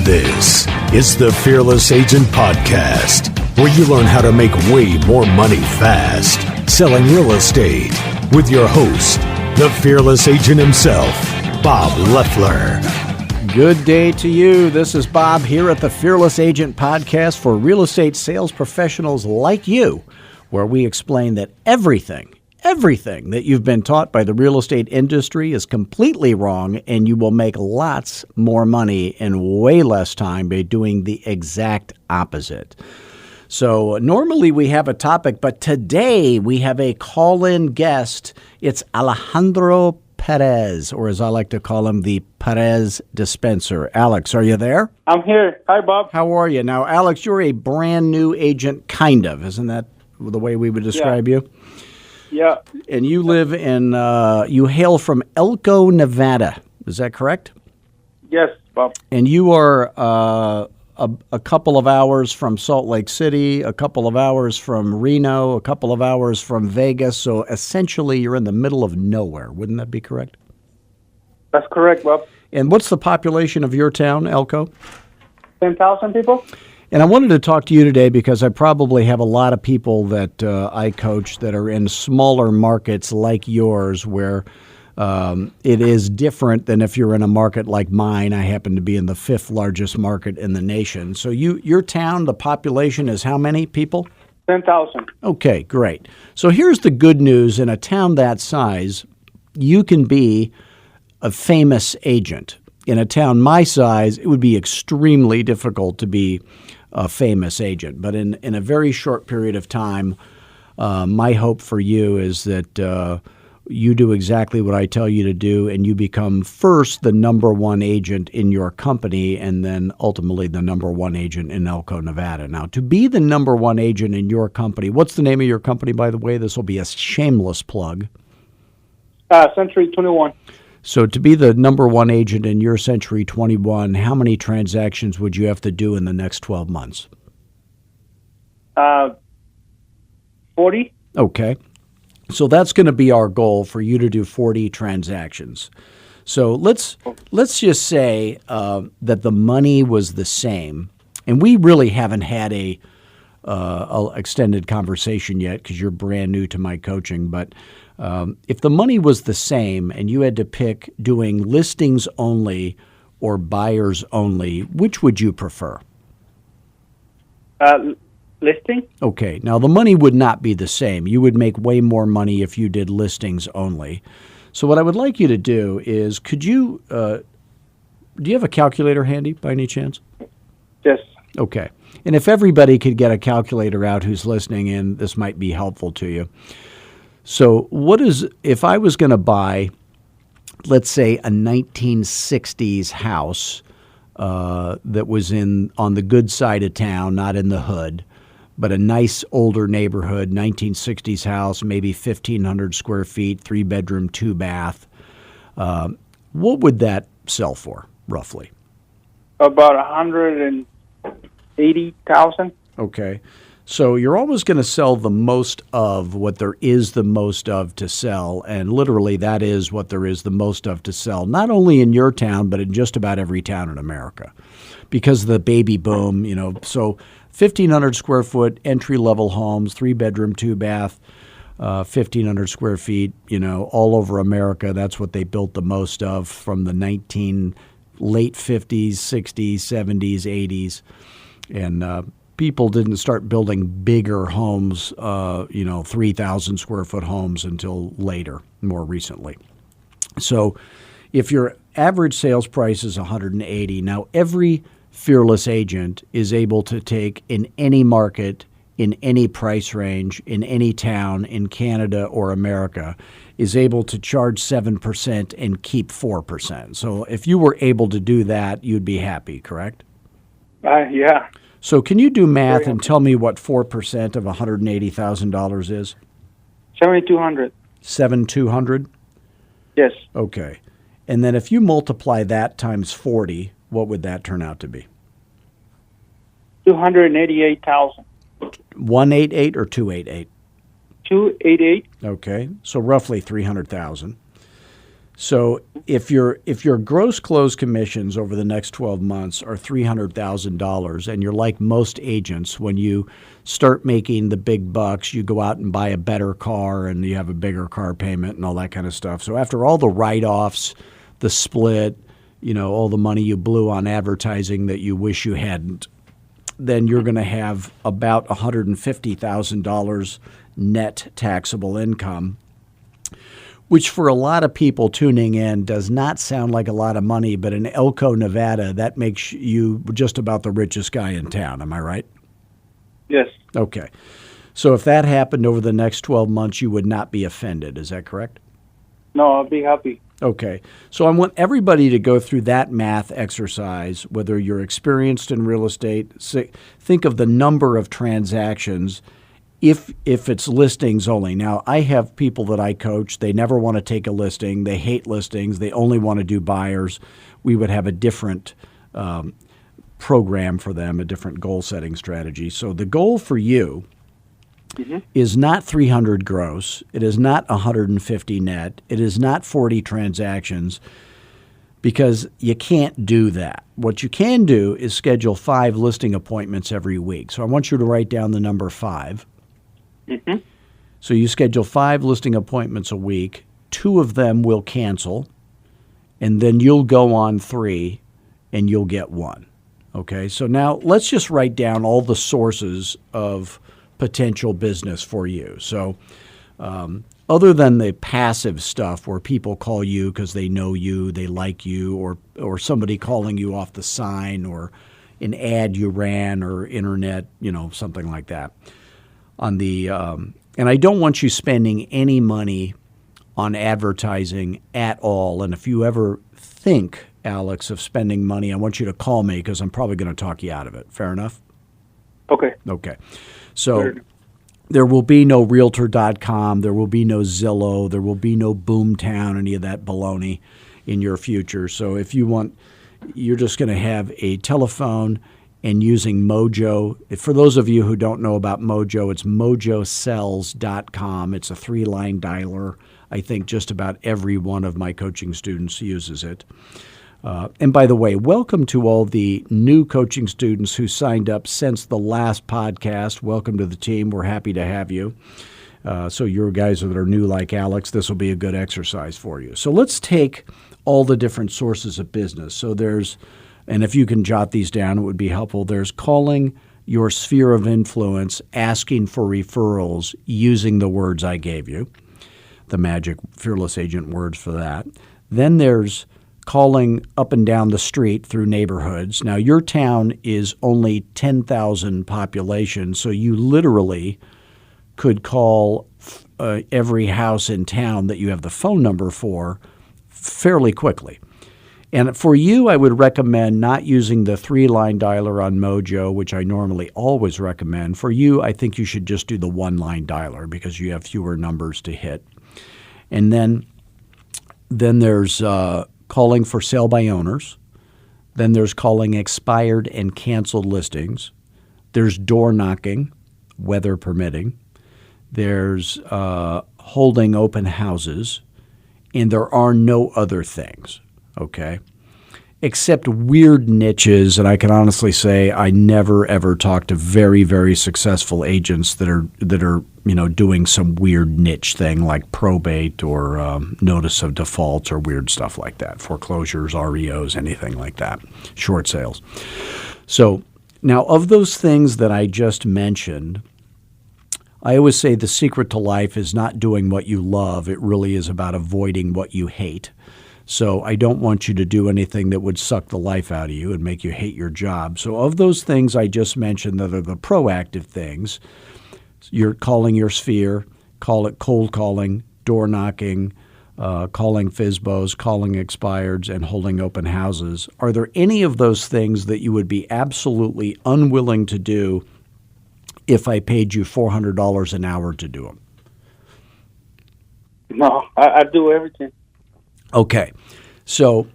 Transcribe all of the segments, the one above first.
This is the Fearless Agent Podcast, where you learn how to make way more money fast selling real estate with your host, the Fearless Agent himself, Bobloeffler. Good day to you. This is Bob here at the Fearless Agent Podcast for real estate sales professionals like you, where we explain that everything that you've been taught by the real estate industry is completely wrong, and you will make lots more money in way less time by doing the exact opposite. So normally we have a topic, but today we have a call-in guest. It's Alejandro Perez, or as I like to call him, the Perez dispenser. Alex, are you there? I'm here. Hi, Bob. How are you? Now, Alex, you're a brand new agent, kind of. Isn't that the way we would describe you? Yeah. And you live in, you hail from Elko, Nevada. Is that correct? Yes, Bob. And you are a couple of hours from Salt Lake City, a couple of hours from Reno, a couple of hours from Vegas. So essentially, you're in the middle of nowhere. Wouldn't that be correct? That's correct, Bob. And what's the population of your town, Elko? 10,000 people? And I wanted to talk to you today because I probably have a lot of people that I coach that are in smaller markets like yours where it is different than if you're in a market like mine. I happen to be in the 5th largest market in the nation. So your town, the population is how many people? 10,000. Okay, great. So here's the good news. In a town that size, you can be a famous agent. In a town my size, it would be extremely difficult to be a famous agent. But in a very short period of time, my hope for you is that you do exactly what I tell you to do, and you become first the number one agent in your company, and then ultimately the number one agent in Elko, Nevada. Now, to be the number one agent in your company, what's the name of your company, by the way? This will be a shameless plug. Century 21. So to be the number one agent in your Century 21, how many transactions would you have to do in the next 12 months? 40. Okay. So that's going to be our goal, for you to do 40 transactions. So let's just say that the money was the same, and we really haven't had a extended conversation yet because you're brand new to my coaching. But if the money was the same and you had to pick doing listings only or buyers only, which would you prefer? Listing? Okay. Now, the money would not be the same. You would make way more money if you did listings only. So what I would like you to do is, do you have a calculator handy by any chance? Yes. Okay. And if everybody could get a calculator out who's listening in, this might be helpful to you. So if I was going to buy, let's say, a 1960s house that was on the good side of town, not in the hood, but a nice older neighborhood, 1960s house, maybe 1,500 square feet, 3-bedroom, 2-bath. What would that sell for, roughly? About 180,000. Okay. So you're always going to sell the most of what there is the most of to sell, and literally that is what there is the most of to sell, not only in your town, but in just about every town in America, because of the baby boom, So 1,500 square foot entry-level homes, 3-bedroom, 2-bath, 1,500 square feet, all over America. That's what they built the most of from the late 50s, 60s, 70s, 80s. And people didn't start building bigger homes, 3,000 square foot homes until later, more recently. So if your average sales price is 180, now every fearless agent is able to take in any market, in any price range, in any town in Canada or America, is able to charge 7% and keep 4%. So if you were able to do that, you'd be happy, correct? Yeah. So can you do math and tell me what 4% of $180,000 is? 7,200. 7,200? Yes. Okay. And then if you multiply that times 40, what would that turn out to be? 288,000. 188 or 288? 288. Okay. So roughly 300,000. So if your gross close commissions over the next 12 months are $300,000, and you're like most agents, when you start making the big bucks, you go out and buy a better car and you have a bigger car payment and all that kind of stuff. So after all the write-offs, the split, all the money you blew on advertising that you wish you hadn't, then you're going to have about $150,000 net taxable income, which for a lot of people tuning in does not sound like a lot of money, but in Elko, Nevada, that makes you just about the richest guy in town. Am I right? Yes. Okay. So if that happened over the next 12 months, you would not be offended. Is that correct? No, I'll be happy. Okay. So I want everybody to go through that math exercise, whether you're experienced in real estate. Think of the number of transactions if it's listings only. Now, I have people that I coach. They never want to take a listing. They hate listings. They only want to do buyers. We would have a different program for them, a different goal-setting strategy. So the goal for you is not 300 gross. It is not 150 net. It is not 40 transactions, because you can't do that. What you can do is schedule 5 listing appointments every week. So I want you to write down the number 5. So you schedule 5 listing appointments a week. 2 of them will cancel, and then you'll go on 3, and you'll get 1. Okay, so now let's just write down all the sources of potential business for you. So other than the passive stuff where people call you because they know you, they like you, or somebody calling you off the sign, or an ad you ran, or internet, something like that. And I don't want you spending any money on advertising at all. And if you ever think, Alex, of spending money, I want you to call me, because I'm probably going to talk you out of it. Fair enough? Okay. Okay. So there will be no realtor.com. There will be no Zillow. There will be no Boomtown, any of that baloney in your future. So if you want, you're just going to have a telephone and using Mojo. For those of you who don't know about Mojo, it's mojosells.com. It's a 3-line dialer. I think just about every one of my coaching students uses it. And by the way, welcome to all the new coaching students who signed up since the last podcast. Welcome to the team. We're happy to have you. So you guys that are new like Alex, this will be a good exercise for you. So let's take all the different sources of business. So there's, and if you can jot these down, it would be helpful. There's calling your sphere of influence, asking for referrals using the words I gave you, the magic Fearless Agent words for that. Then there's calling up and down the street through neighborhoods. Now, your town is only 10,000 population, so you literally could call every house in town that you have the phone number for fairly quickly. And for you, I would recommend not using the 3-line dialer on Mojo, which I normally always recommend. For you, I think you should just do the 1-line dialer, because you have fewer numbers to hit. And then there's calling for sale by owners. Then there's calling expired and canceled listings. There's door knocking, weather permitting. There's holding open houses. And there are no other things, okay? Except weird niches, and I can honestly say I never ever talk to very, very successful agents that are doing some weird niche thing like probate or notice of defaults or weird stuff like that, foreclosures, REOs, anything like that, short sales. So now, of those things that I just mentioned, I always say the secret to life is not doing what you love. It really is about avoiding what you hate. So I don't want you to do anything that would suck the life out of you and make you hate your job. So of those things I just mentioned that are the proactive things, you're calling your sphere, call it cold calling, door knocking, calling FSBOs, calling expireds, and holding open houses. Are there any of those things that you would be absolutely unwilling to do if I paid you $400 an hour to do them? No, I do everything. Okay. So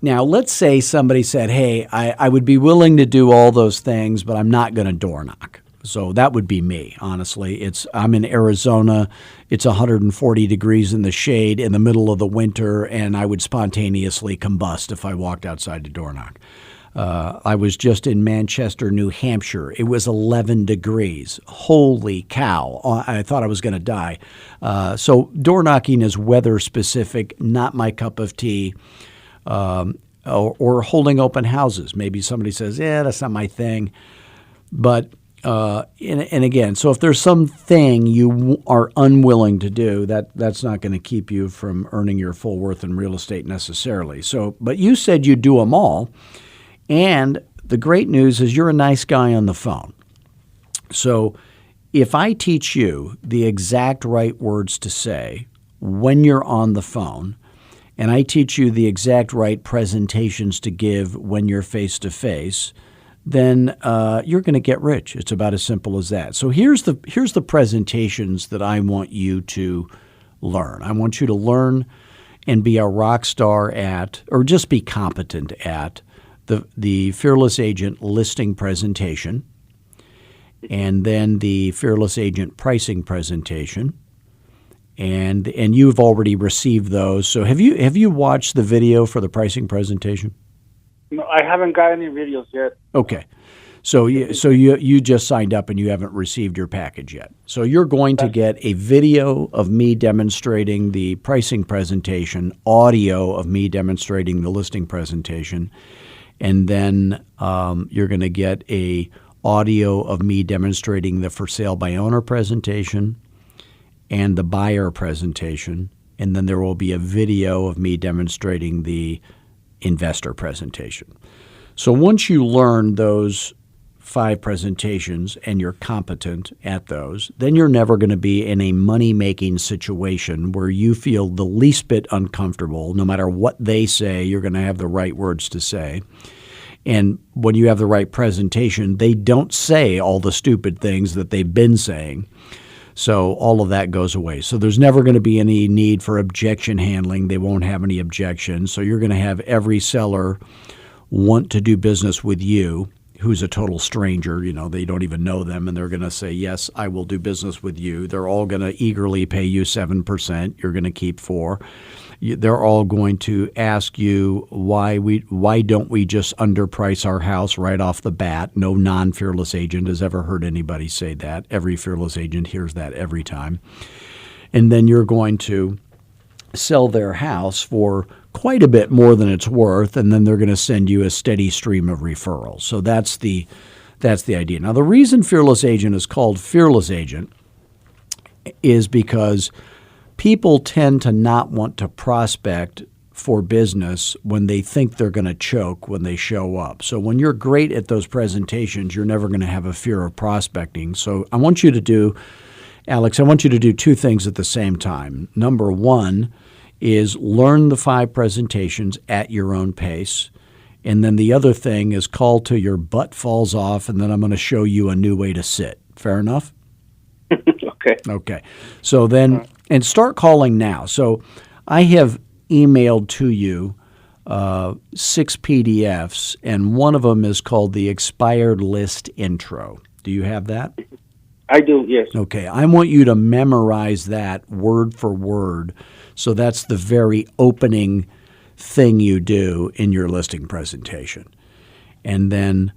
now let's say somebody said, hey, I would be willing to do all those things, but I'm not going to door knock. So that would be me, honestly. I'm in Arizona. It's 140 degrees in the shade in the middle of the winter, and I would spontaneously combust if I walked outside the door knock. I was just in Manchester, New Hampshire. It was 11 degrees. Holy cow. I thought I was going to die. So door knocking is weather specific, not my cup of tea. Or holding open houses. Maybe somebody says, that's not my thing. But, and again, so if there's something you are unwilling to do, that's not going to keep you from earning your full worth in real estate necessarily. So, but you said you do them all. And the great news is you're a nice guy on the phone. So if I teach you the exact right words to say when you're on the phone, and I teach you the exact right presentations to give when you're face-to-face, then you're going to get rich. It's about as simple as that. So here's the presentations that I want you to learn. I want you to learn and be a rock star at, or just be competent at, the Fearless Agent listing presentation, and then the Fearless Agent pricing presentation. And you've already received those. So have you watched the video for the pricing presentation? No, I haven't got any videos yet. Okay. So you just signed up and you haven't received your package yet. So you're going to get a video of me demonstrating the pricing presentation, audio of me demonstrating the listing presentation, and then you're going to get a audio of me demonstrating the for sale by owner presentation and the buyer presentation, and then there will be a video of me demonstrating the investor presentation. So once you learn those 5 presentations and you're competent at those, then you're never going to be in a money-making situation where you feel the least bit uncomfortable. No matter what they say, you're going to have the right words to say. And when you have the right presentation, they don't say all the stupid things that they've been saying. So all of that goes away. So there's never going to be any need for objection handling. They won't have any objections. So you're going to have every seller want to do business with you who's a total stranger. They don't even know them, and they're going to say, yes, I will do business with you. They're all going to eagerly pay you 7%. You're going to keep 4%. They're all going to ask you why don't we just underprice our house right off the bat? No non-fearless agent has ever heard anybody say that. Every fearless agent hears that every time. And then you're going to sell their house for quite a bit more than it's worth, and then they're going to send you a steady stream of referrals. So that's the idea. Now, the reason Fearless Agent is called Fearless Agent is because people tend to not want to prospect for business when they think they're going to choke when they show up. So when you're great at those presentations, you're never going to have a fear of prospecting. So I want you to do, Alex, I want you to do 2 things at the same time. Number 1 is learn the 5 presentations at your own pace. And then the other thing is call till your butt falls off, and then I'm going to show you a new way to sit. Fair enough? Okay. So then, and start calling now. So I have emailed to you 6 PDFs, and one of them is called the Expired List Intro. Do you have that? I do, yes. Okay. I want you to memorize that word for word. So that's the very opening thing you do in your listing presentation. And then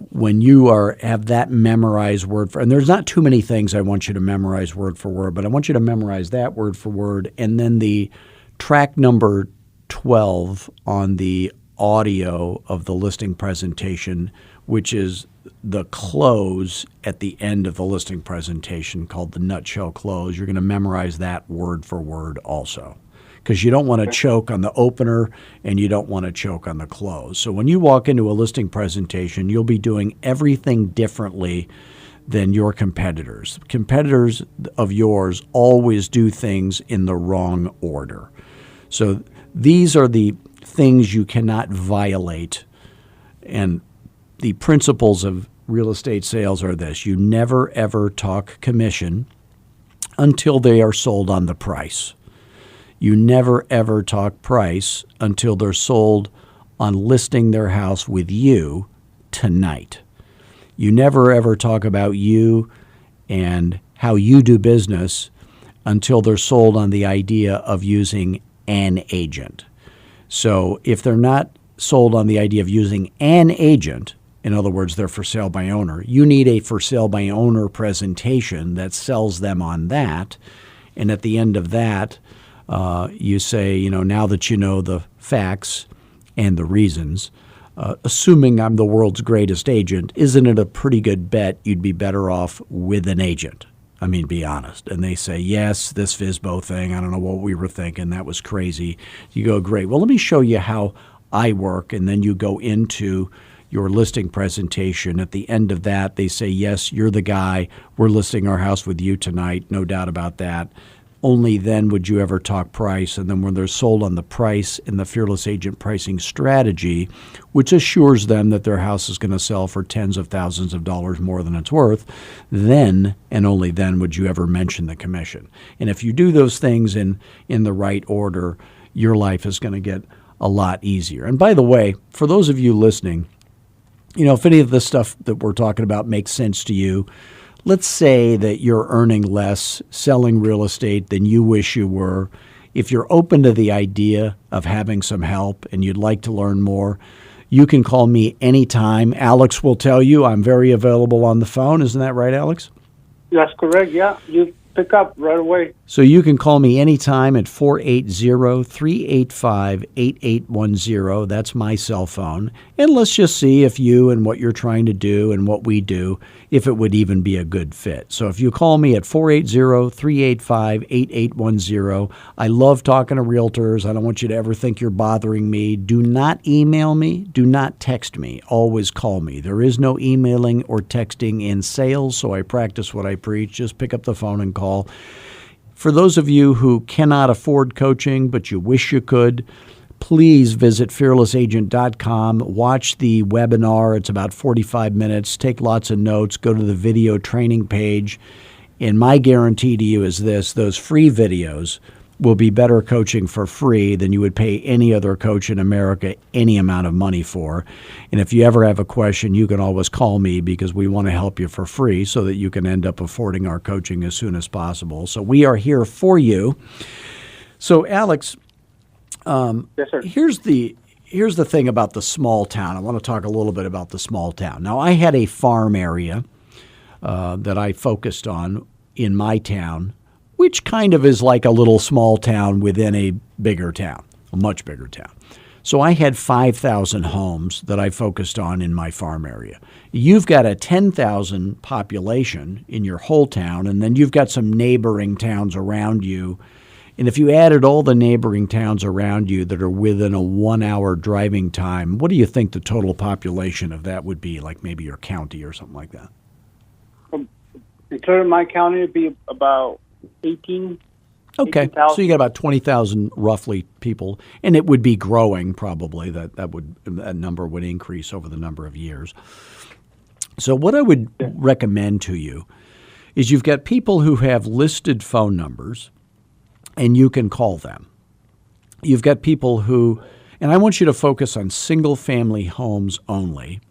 when you have that memorized word for, and there's not too many things I want you to memorize word for word, but I want you to memorize that word for word, and then the track number 12 on the audio of the listing presentation, which is the close at the end of the listing presentation called the nutshell close. You're going to memorize that word for word also, because you don't want to choke on the opener and you don't want to choke on the close. So when you walk into a listing presentation, you'll be doing everything differently than your competitors. Competitors of yours always do things in the wrong order. So these are the things you cannot violate. And the principles of real estate sales are this: you never ever talk commission until they are sold on the price. You never ever talk price until they're sold on listing their house with you tonight. You never ever talk about you and how you do business until they're sold on the idea of using an agent. So if they're not sold on the idea of using an agent, in other words, they're for sale by owner, you need a for sale by owner presentation that sells them on that. And at the end of that, you say, now that you know the facts and the reasons, assuming I'm the world's greatest agent, isn't it a pretty good bet you'd be better off with an agent? I mean, be honest. And they say, yes, this FSBO thing, I don't know what we were thinking. That was crazy. You go, great. Well, let me show you how I work. And then you go into your listing presentation. At the end of that, they say, yes, you're the guy. We're listing our house with you tonight. No doubt about that. Only then would you ever talk price. And then when they're sold on the price and the Fearless Agent pricing strategy, which assures them that their house is going to sell for tens of thousands of dollars more than it's worth, then and only then would you ever mention the commission. And if you do those things in the right order, your life is going to get a lot easier. And by the way, for those of you listening, if any of this stuff that we're talking about makes sense to you, let's say that you're earning less selling real estate than you wish you were. If you're open to the idea of having some help and you'd like to learn more, you can call me anytime. Alex will tell you I'm very available on the phone. Isn't that right, Alex? That's correct, yeah. You pick up right away. So you can call me anytime at 480-385-8810. That's my cell phone. And let's just see if you and what you're trying to do and what we do, if it would even be a good fit. So if you call me at 480-385-8810, I love talking to realtors. I don't want you to ever think you're bothering me. Do not email me. Do not text me. Always call me. There is no emailing or texting in sales, so I practice what I preach. Just pick up the phone and call. For those of you who cannot afford coaching, but you wish you could, please visit fearlessagent.com. Watch the webinar. It's about 45 minutes. Take lots of notes. Go to the video training page. And my guarantee to you is this: those free videos will be better coaching for free than you would pay any other coach in America any amount of money for. And if you ever have a question, you can always call me, because we want to help you for free so that you can end up affording our coaching as soon as possible. So we are here for you. So Alex, Yes, sir. here's the thing about the small town. I want to talk a little bit about the small town. Now, I had a farm area that I focused on in my town, which kind of is like a little small town within a bigger town, a much bigger town. So I had 5,000 homes that I focused on in my farm area. You've got a 10,000 population in your whole town, and then you've got some neighboring towns around you. And if you added all the neighboring towns around you that are within a 1-hour driving time, what do you think the total population of that would be, like maybe your county or something like that? Including my county, it'd be about 18. Okay, 18,000. so you got about 20,000 roughly people, and it would be growing probably. That number would increase over the number of years. So what I would recommend to you is you've got people who have listed phone numbers, and you can call them. You've got people who, and I want you to focus on single-family homes only.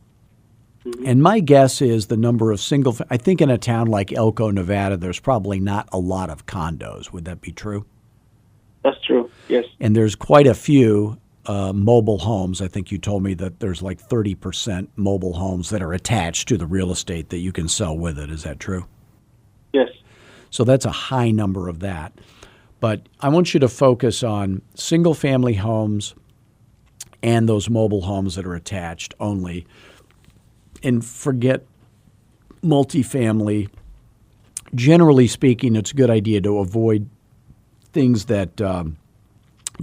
And my guess is the number of I think in a town like Elko, Nevada, there's probably not a lot of condos. Would that be true? That's true, yes. And there's quite a few mobile homes. I think you told me that there's like 30% mobile homes that are attached to the real estate that you can sell with it. Is that true? Yes. So that's a high number of that. But I want you to focus on single-family homes and those mobile homes that are attached only, and forget multifamily. Generally speaking, it's a good idea to avoid things that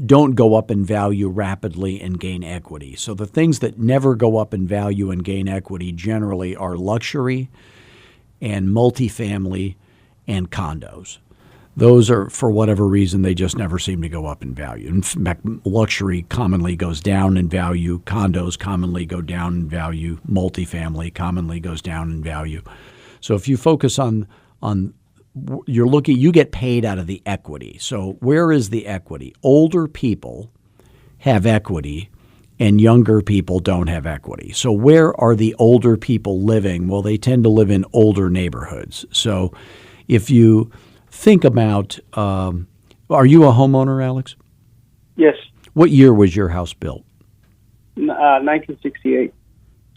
don't go up in value rapidly and gain equity. So the things that never go up in value and gain equity generally are luxury and multifamily and condos. Those are, for whatever reason, they just never seem to go up in value. In fact, luxury commonly goes down in value. Condos commonly go down in value. Multifamily commonly goes down in value. So if you focus on you get paid out of the equity. So where is the equity? Older people have equity, and younger people don't have equity. So where are the older people living? Well, they tend to live in older neighborhoods. So if you think about, are you a homeowner, Alex? Yes. What year was your house built? 1968.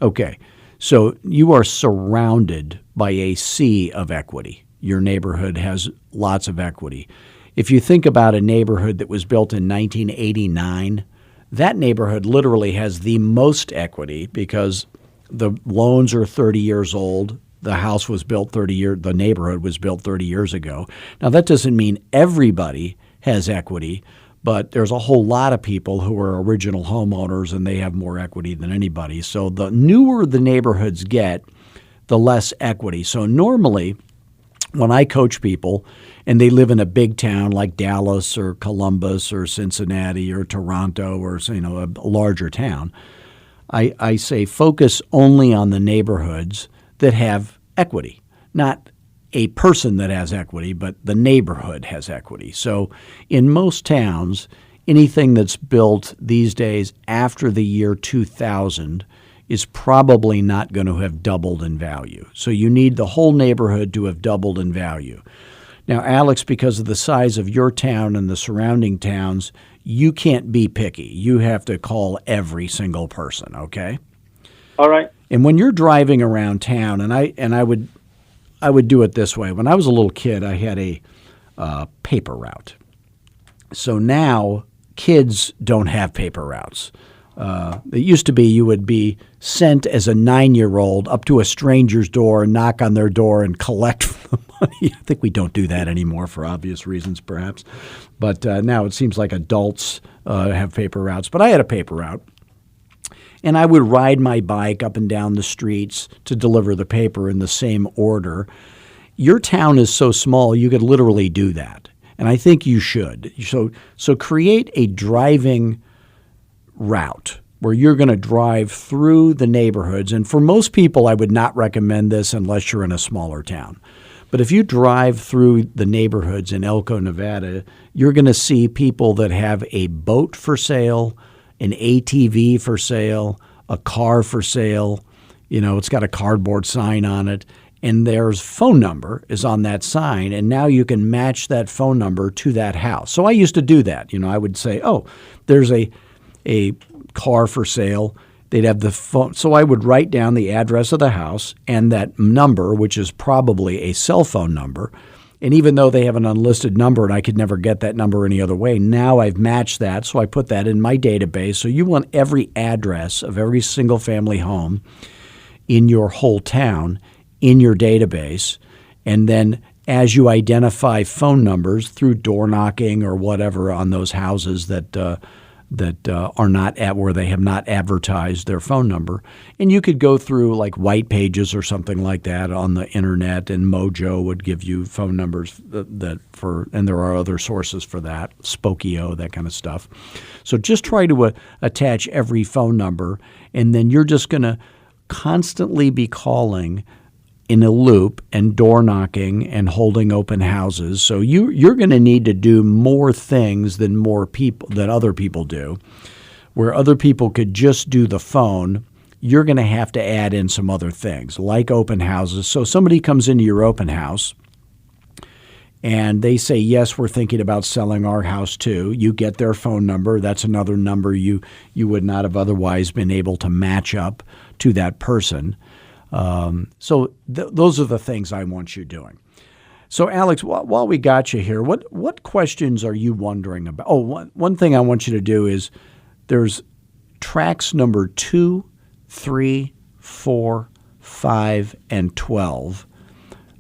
Okay. So you are surrounded by a sea of equity. Your neighborhood has lots of equity. If you think about a neighborhood that was built in 1989, that neighborhood literally has the most equity because the loans are 30 years old. The house was built the neighborhood was built 30 years ago. Now, that doesn't mean everybody has equity, but there's a whole lot of people who are original homeowners and they have more equity than anybody. So the newer the neighborhoods get, the less equity. So normally, when I coach people and they live in a big town like Dallas or Columbus or Cincinnati or Toronto or a larger town, I say focus only on the neighborhoods that have equity, not a person that has equity, but the neighborhood has equity. So in most towns, anything that's built these days after the year 2000 is probably not going to have doubled in value. So you need the whole neighborhood to have doubled in value. Now, Alex, because of the size of your town and the surrounding towns, you can't be picky. You have to call every single person, okay? All right. And when you're driving around town, and I would do it this way. When I was a little kid, I had a paper route. So now kids don't have paper routes. It used to be you would be sent as a 9-year-old up to a stranger's door and knock on their door and collect the money. I think we don't do that anymore for obvious reasons, perhaps. But now it seems like adults have paper routes. But I had a paper route. And I would ride my bike up and down the streets to deliver the paper in the same order. Your town is so small, you could literally do that. And I think you should. So create a driving route where you're going to drive through the neighborhoods. And for most people, I would not recommend this unless you're in a smaller town. But if you drive through the neighborhoods in Elko, Nevada, you're going to see people that have a boat for sale, an ATV for sale, a car for sale. It's got a cardboard sign on it. And their phone number is on that sign, and now you can match that phone number to that house. So I used to do that. I would say, oh, there's a car for sale. They'd have the phone. So I would write down the address of the house and that number, which is probably a cell phone number. And even though they have an unlisted number and I could never get that number any other way, now I've matched that. So I put that in my database. So you want every address of every single family home in your whole town in your database. And then as you identify phone numbers through door knocking or whatever on those houses that are not at where they have not advertised their phone number. And you could go through like White Pages or something like that on the internet, and Mojo would give you phone numbers and there are other sources for that, Spokio, that kind of stuff. So just try to attach every phone number, and then you're just going to constantly be calling in a loop and door knocking and holding open houses. So you're going to need to do more things than other people do. Where other people could just do the phone, you're going to have to add in some other things like open houses. So somebody comes into your open house and they say, yes, we're thinking about selling our house too. You get their phone number. That's another number you would not have otherwise been able to match up to that person. So those are the things I want you doing. So, Alex, while we got you here, what questions are you wondering about? Oh, one thing I want you to do is there's tracks number 2, 3, 4, 5, and 12.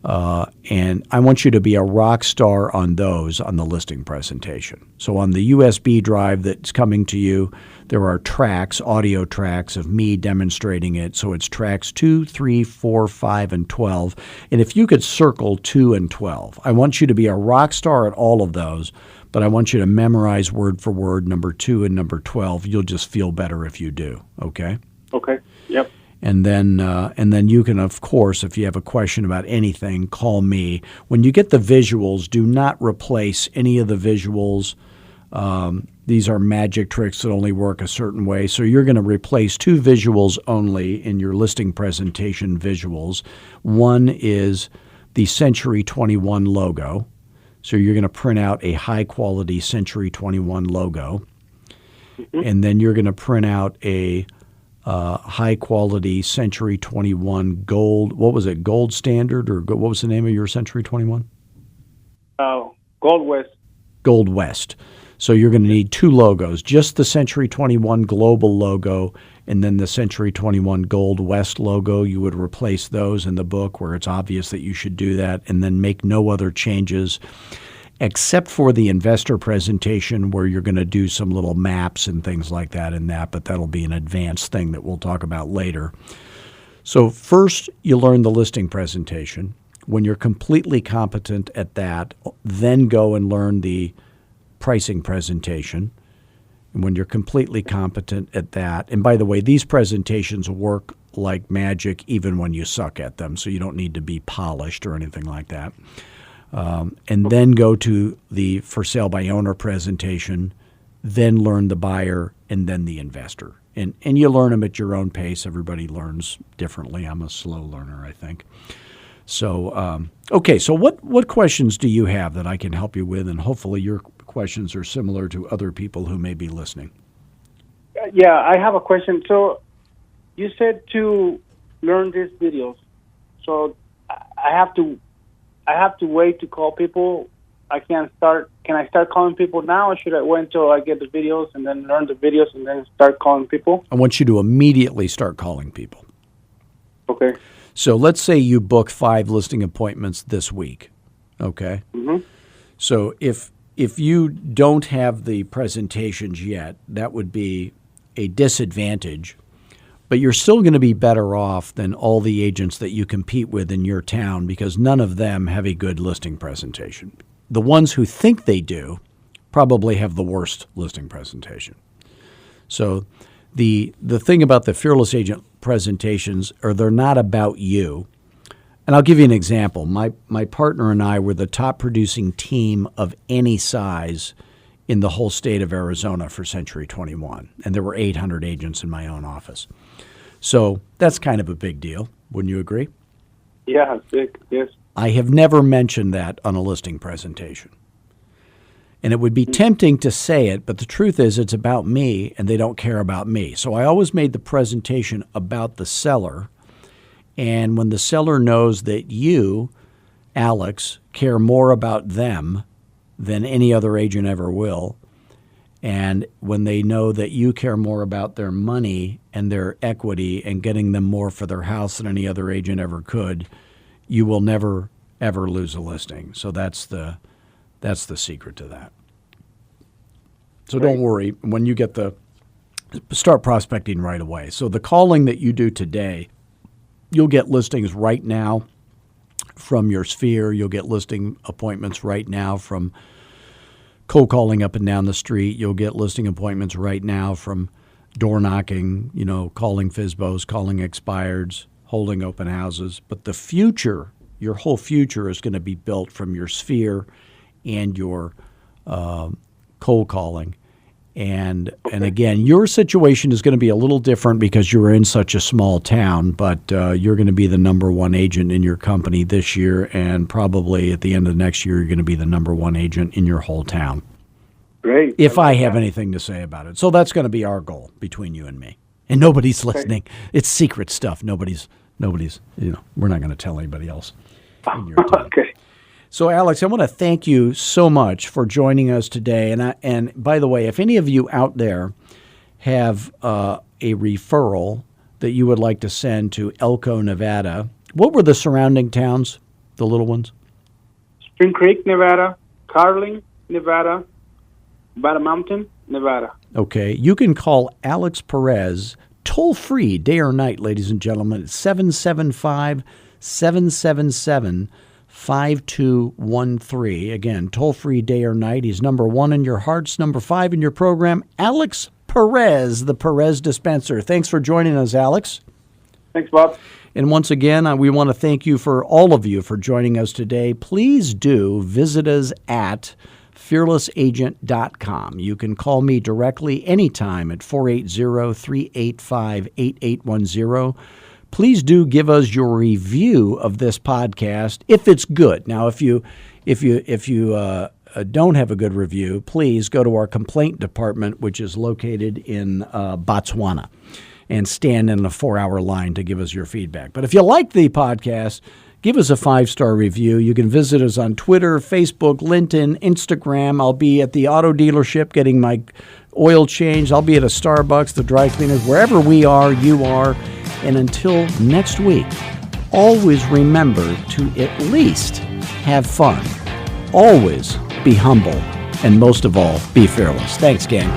And I want you to be a rock star on those on the listing presentation. So on the USB drive that's coming to you, there are tracks, audio tracks of me demonstrating it. So it's tracks 2, 3, 4, 5, and 12. And if you could circle 2 and 12, I want you to be a rock star at all of those, but I want you to memorize word for word number 2 and number 12. You'll just feel better if you do. Okay? Okay. Yep. And then you can, of course, if you have a question about anything, call me. When you get the visuals, do not replace any of the visuals These are magic tricks that only work a certain way. So you're going to replace 2 visuals only in your listing presentation visuals. One is the Century 21 logo. So you're going to print out a high-quality Century 21 logo. And then you're going to print out a high-quality Century 21 gold. What was it, gold standard? Or what was the name of your Century 21? Gold West. Gold West. So you're going to need 2 logos, just the Century 21 global logo and then the Century 21 Gold West logo. You would replace those in the book where it's obvious that you should do that, and then make no other changes except for the investor presentation where you're going to do some little maps and things like that in that, but that'll be an advanced thing that we'll talk about later. So first, you learn the listing presentation. When you're completely competent at that, then go and learn the pricing presentation. And when you're completely competent at that, and by the way, these presentations work like magic even when you suck at them, so you don't need to be polished or anything like that. And then go to the for sale by owner presentation, then learn the buyer, and then the investor. And you learn them at your own pace. Everybody learns differently. I'm a slow learner, I think. So, okay, so what questions do you have that I can help you with? And hopefully your questions are similar to other people who may be listening. Yeah, I have a question. So you said to learn these videos. So I have to wait to call people. Can I start calling people now, or should I wait until I get the videos and then learn the videos and then start calling people? I want you to immediately start calling people. Okay. So let's say you book 5 listing appointments this week, okay? Mm-hmm. So if you don't have the presentations yet, that would be a disadvantage, but you're still going to be better off than all the agents that you compete with in your town because none of them have a good listing presentation. The ones who think they do probably have the worst listing presentation. So the thing about the Fearless Agent presentations are they're not about you. And I'll give you an example. My partner and I were the top producing team of any size in the whole state of Arizona for Century 21. And there were 800 agents in my own office. So that's kind of a big deal. Wouldn't you agree? Yeah, it's big, yes. I have never mentioned that on a listing presentation. And it would be tempting to say it, but the truth is it's about me and they don't care about me. So I always made the presentation about the seller. And when the seller knows that you, Alex, care more about them than any other agent ever will, and when they know that you care more about their money and their equity and getting them more for their house than any other agent ever could, you will never, ever lose a listing. So that's the secret to that. So don't worry when you get start prospecting right away. So the calling that you do today, you'll get listings right now from your sphere. You'll get listing appointments right now from cold calling up and down the street. You'll get listing appointments right now from door knocking, calling FSBOs, calling expireds, holding open houses. But the future, your whole future is going to be built from your sphere and your cold calling. And again, your situation is going to be a little different because you're in such a small town, but you're going to be the number 1 agent in your company this year, and probably at the end of next year, you're going to be the number 1 agent in your whole town. Great. If I have anything to say about it. So that's going to be our goal between you and me. And nobody's listening. It's secret stuff. Nobody's, we're not going to tell anybody else in your town. Okay. So, Alex, I want to thank you so much for joining us today. And by the way, if any of you out there have a referral that you would like to send to Elko, Nevada, what were the surrounding towns, the little ones? Spring Creek, Nevada, Carlin, Nevada, Battle Mountain, Nevada. Okay. You can call Alex Perez toll-free day or night, ladies and gentlemen, at 775-777-5213. Again, toll-free day or night. He's number 1 in your hearts, number 5 in your program. Alex Perez, the Perez Dispenser. Thanks for joining us, Alex. Thanks, Bob. And once again, we want to thank you for all of you for joining us today. Please do visit us at fearlessagent.com. You can call me directly anytime at 480-385-8810. Please do give us your review of this podcast if it's good. Now, if you don't have a good review, please go to our complaint department, which is located in Botswana, and stand in a 4-hour line to give us your feedback. But if you like the podcast, give us a 5-star review. You can visit us on Twitter, Facebook, LinkedIn, Instagram. I'll be at the auto dealership getting my oil changed. I'll be at a Starbucks, the dry cleaners, wherever we are, you are. And until next week, always remember to at least have fun. Always be humble. And most of all, be fearless. Thanks, gang.